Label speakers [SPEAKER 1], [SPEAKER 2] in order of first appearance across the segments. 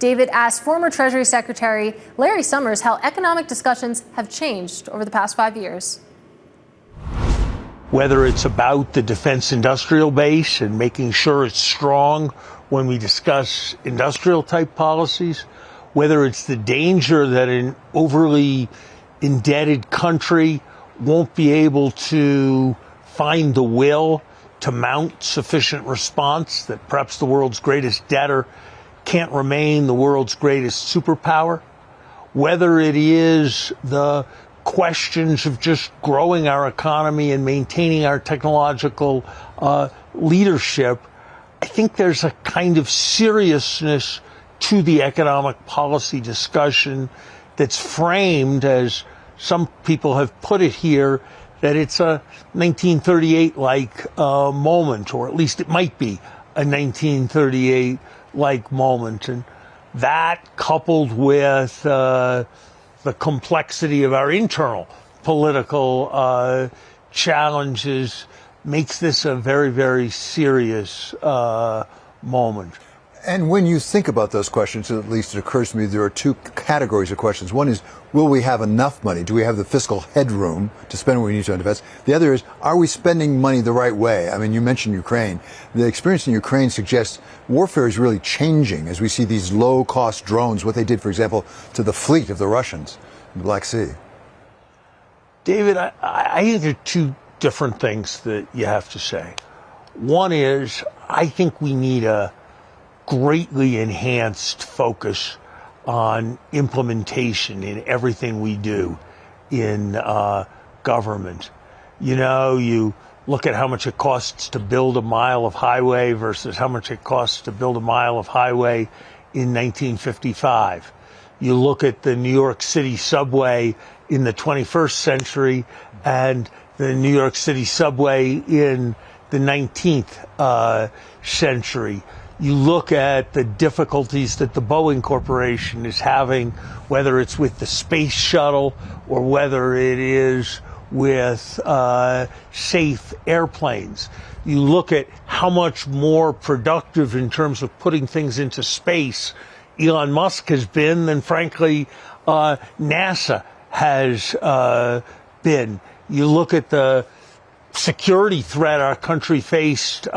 [SPEAKER 1] David asked former Treasury Secretary Larry Summers how economic discussions have changed over the past 5 years.
[SPEAKER 2] Whether it's about the defense industrial base and making sure it's strong when we discuss industrial type policies, whether it's the danger that an overly indebted country won't be able to find the will to mount sufficient response, that perhaps the world's greatest debtor can't remain the world's greatest superpower, whether it is the questions of just growing our economy and maintaining our technological leadership, I think there's a kind of seriousness to the economic policy discussion that's framed, as some people have put it here, that it's a 1938-like moment, or at least it might be a 1938-like moment. And that, coupled with the complexity of our internal political challenges, makes this a very, very serious moment.
[SPEAKER 3] And when you think about those questions, at least it occurs to me there are two categories of questions. One is, will we have enough money? Do we have the fiscal headroom to spend what we need to on defense? The other is, are we spending money the right way? I mean, you mentioned Ukraine. The experience in Ukraine suggests warfare is really changing as we see these low-cost drones, what they did, for example, to the fleet of the Russians in the Black Sea.
[SPEAKER 2] David, I think there are two different things that you have to say. One is, I think we need a greatly enhanced focus on implementation in everything we do in government. You know, you look at how much it costs to build a mile of highway versus how much it costs to build a mile of highway in 1955. You look at the New York City subway in the 21st century and the New York City subway in the 19th century. You look at the difficulties that the Boeing Corporation is having, whether it's with the space shuttle or whether it is with safe airplanes. You look at how much more productive in terms of putting things into space Elon Musk has been than, frankly, NASA has been. You look at the security threat our country faced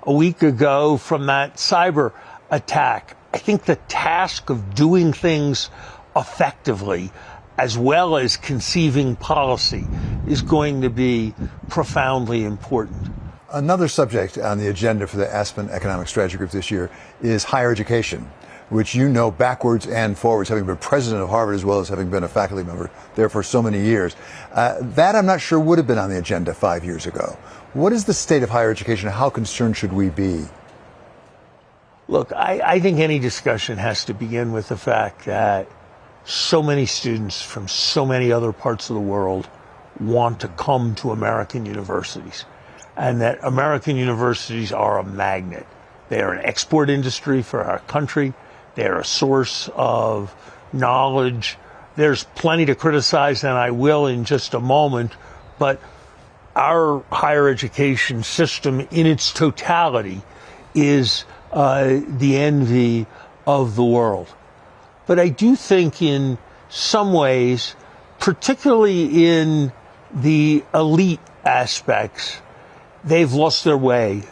[SPEAKER 2] a week ago from that cyber attack. I think the task of doing things effectively, as well as conceiving policy, is going to be profoundly important.
[SPEAKER 3] Another subject on the agenda for the Aspen Economic Strategy Group this year is higher education, which you know backwards and forwards, having been president of Harvard as well as having been a faculty member there for so many years. That I'm not sure would have been on the agenda 5 years ago. What is the state of higher education? How concerned should we be?
[SPEAKER 2] Look, I think any discussion has to begin with the fact that so many students from so many other parts of the world want to come to American universities, and that American universities are a magnet. They are an export industry for our country. They're a source of knowledge. There's plenty to criticize, and I will in just a moment, but our higher education system in its totality is the envy of the world. But I do think in some ways, particularly in the elite aspects, they've lost their way